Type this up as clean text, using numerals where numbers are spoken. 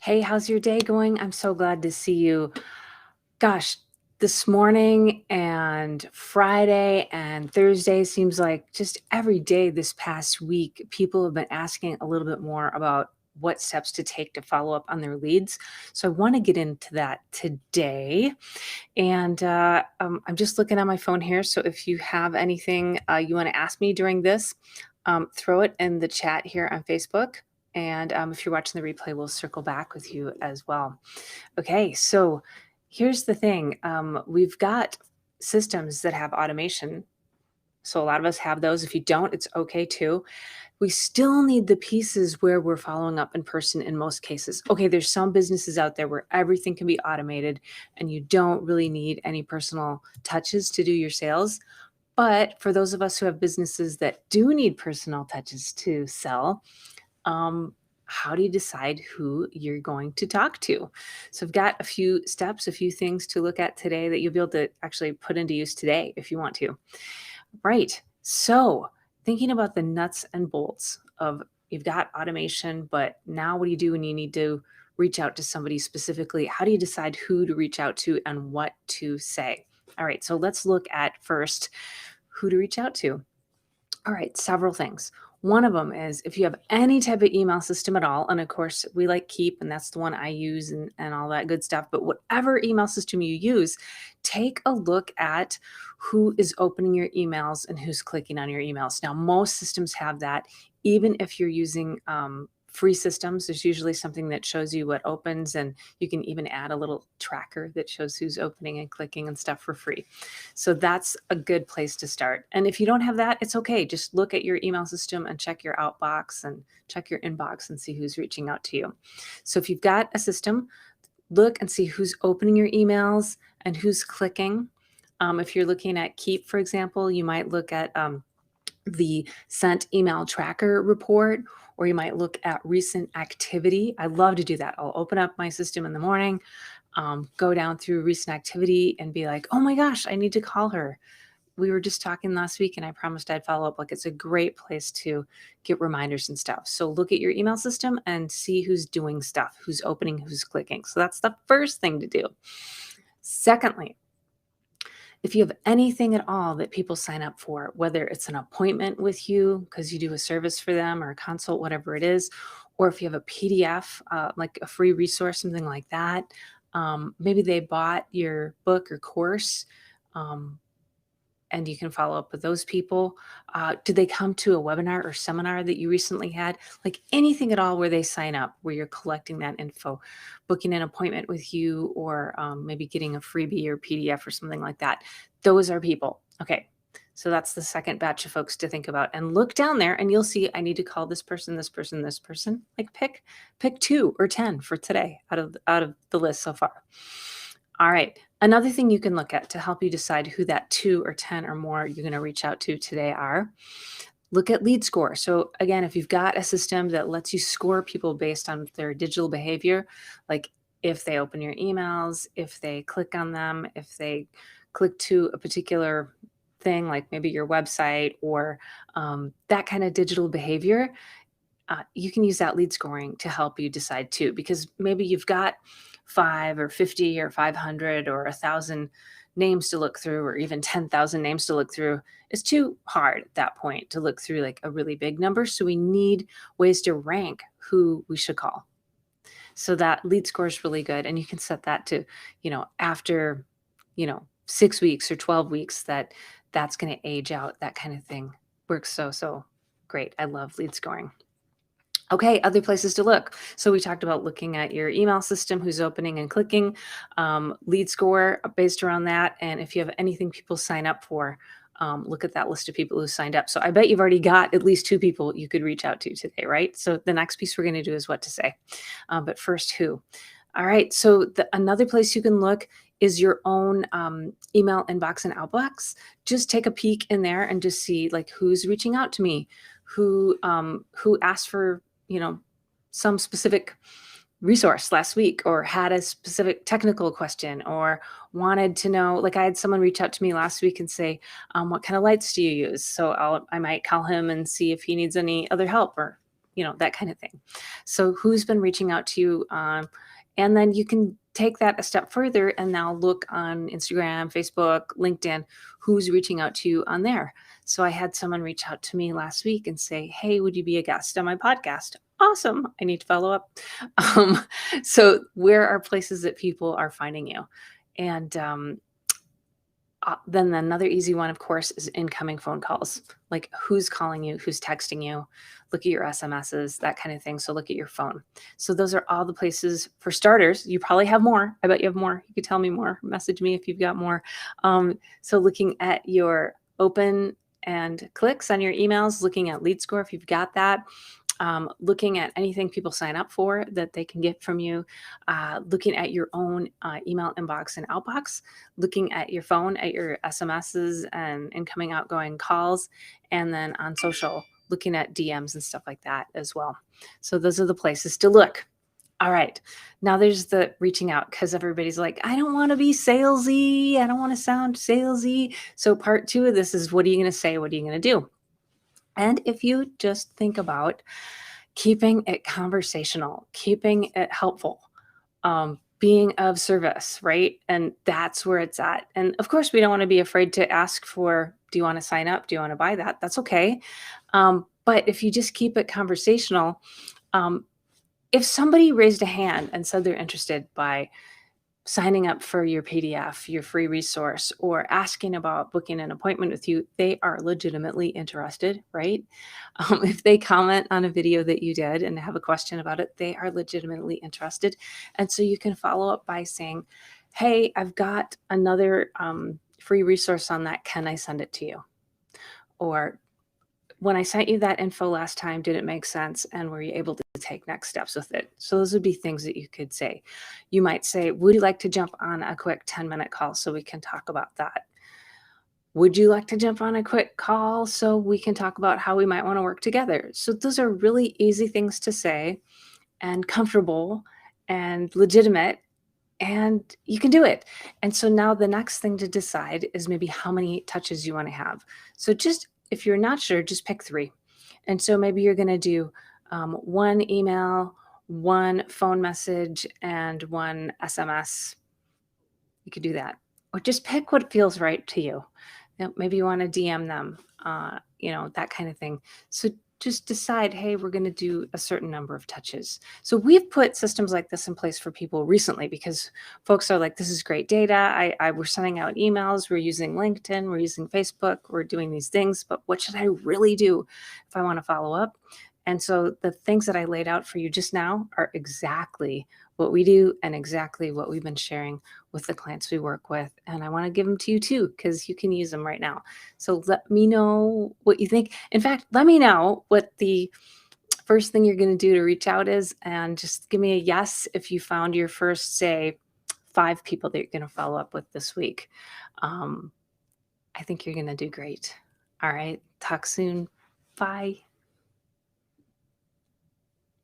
Hey, how's your day going? I'm so glad to see you. Gosh, this morning and Friday and Thursday seems like just every day this past week, people have been asking a little bit more about what steps to take to follow up on their leads. So I want to get into that today. And I'm just looking at my phone here. So if you have anything you want to ask me during this, throw it in the chat here on Facebook. And if you're watching the replay, we'll circle back with you as well. Okay, so here's the thing. We've got systems that have automation. So a lot of us have those. If you don't, it's okay too. We still need the pieces where we're following up in person in most cases. Okay, there's some businesses out there where everything can be automated and you don't really need any personal touches to do your sales. But for those of us who have businesses that do need personal touches to sell, um, how do you decide who you're going to talk to? So I've got a few steps, a few things to look at today that you'll be able to actually put into use today if you want to. Right. So thinking about the nuts and bolts of you've got automation, but now what do you do when you need to reach out to somebody specifically? How do you decide who to reach out to and what to say? All right. So let's look at first who to reach out to. All right, several things. One of them is if you have any type of email system at all, and of course we like Keep, and that's the one I use and all that good stuff. But whatever email system you use, take a look at who is opening your emails and who's clicking on your emails. Now, most systems have that. Even if you're using free systems, there's usually something that shows you what opens, and you can even add a little tracker that shows who's opening and clicking and stuff for free. So that's a good place to start. And if you don't have that, it's okay. Just look at your email system and check your outbox and check your inbox and see who's reaching out to you. So if you've got a system, look and see who's opening your emails and who's clicking. If you're looking at Keep, for example, you might look at the sent email tracker report, or you might look at recent activity. I love to do that. I'll open up my system in the morning, go down through recent activity and be like, oh my gosh, I need to call her. We were just talking last week and I promised I'd follow up. Like, it's a great place to get reminders and stuff. So look at your email system and see who's doing stuff, who's opening, who's clicking. So that's the first thing to do. Secondly, if you have anything at all that people sign up for, whether it's an appointment with you because you do a service for them or a consult, whatever it is, or if you have a PDF, like a free resource, something like that, maybe they bought your book or course. And you can follow up with those people. Did they come to a webinar or seminar that you recently had? Like anything at all where they sign up, where you're collecting that info, booking an appointment with you, or maybe getting a freebie or PDF or something like that. Those are people. Okay. So that's the second batch of folks to think about. And look down there and you'll see I need to call this person, this person, this person. Like pick 2 or 10 for today out of the list so far. All right. Another thing you can look at to help you decide who that 2 or 10 or more you're going to reach out to today are, look at lead score. So again, if you've got a system that lets you score people based on their digital behavior, like if they open your emails, if they click on them, if they click to a particular thing, like maybe your website or that kind of digital behavior, you can use that lead scoring to help you decide too, because maybe you've got 5 or 50 or 500 or 1,000 names to look through, or even 10,000 names to look through. It's too hard at that point to look through like a really big number. So we need ways to rank who we should call. So that lead score is really good. And you can set that to, after, 6 weeks or 12 weeks, that's going to age out. That kind of thing works so great. I love lead scoring. Okay, other places to look. So we talked about looking at your email system, who's opening and clicking, lead score based around that. And if you have anything people sign up for, look at that list of people who signed up. So I bet you've already got at least 2 people you could reach out to today, right? So the next piece we're going to do is what to say. But first, who? All right, so another place you can look is your own email inbox and outbox. Just take a peek in there and just see like who's reaching out to me, who asked for some specific resource last week, or had a specific technical question, or wanted to know, like I had someone reach out to me last week and say, what kind of lights do you use? So I might call him and see if he needs any other help, or that kind of thing. So who's been reaching out to you? And then you can take that a step further and now look on Instagram, Facebook, LinkedIn, who's reaching out to you on there. So I had someone reach out to me last week and say, "Hey, would you be a guest on my podcast?" Awesome. I need to follow up. Um, so where are places that people are finding you? And then another easy one, of course, is incoming phone calls. Like who's calling you, who's texting you, look at your SMSs, that kind of thing. So look at your phone. So those are all the places for starters. You probably have more. I bet you have more. You could tell me more. Message me if you've got more. So looking at your open and clicks on your emails, looking at lead score if you've got that, looking at anything people sign up for that they can get from you, looking at your own email inbox and outbox, looking at your phone, at your SMSs and incoming, outgoing calls, and then on social, looking at DMs and stuff like that as well. So those are the places to look. All right. Now there's the reaching out because everybody's like, I don't want to be salesy. I don't want to sound salesy. So part two of this is, what are you going to say? What are you going to do? And if you just think about keeping it conversational, keeping it helpful, being of service, right? And that's where it's at. And of course, we don't want to be afraid to ask for, do you want to sign up? Do you want to buy that? That's okay. But if you just keep it conversational, um, if somebody raised a hand and said they're interested by signing up for your PDF, your free resource, or asking about booking an appointment with you, they are legitimately interested, right? If they comment on a video that you did and have a question about it, they are legitimately interested. And so you can follow up by saying, hey, I've got another free resource on that. Can I send it to you? Or, when I sent you that info last time, did it make sense? And were you able to take next steps with it? So those would be things that you could say. You might say, would you like to jump on a quick 10-minute call so we can talk about that? Would you like to jump on a quick call so we can talk about how we might want to work together? So those are really easy things to say and comfortable and legitimate, and you can do it. And so now the next thing to decide is maybe how many touches you want to have. So just, if you're not sure, just pick 3. And so maybe you're going to do 1 email, 1 phone message, and 1 SMS. You could do that. Or just pick what feels right to you. Maybe you want to DM them, that kind of thing. So just decide, hey, we're going to do a certain number of touches. So we've put systems like this in place for people recently because folks are like, this is great data. We're sending out emails. We're using LinkedIn. We're using Facebook. We're doing these things. But what should I really do if I want to follow up? And so the things that I laid out for you just now are exactly what we do and exactly what we've been sharing with the clients we work with. And I want to give them to you too, because you can use them right now. So let me know what you think. In fact, let me know what the first thing you're going to do to reach out is, and just give me a yes if you found your first, say, 5 people that you're going to follow up with this week. I think you're going to do great. All right. Talk soon. Bye.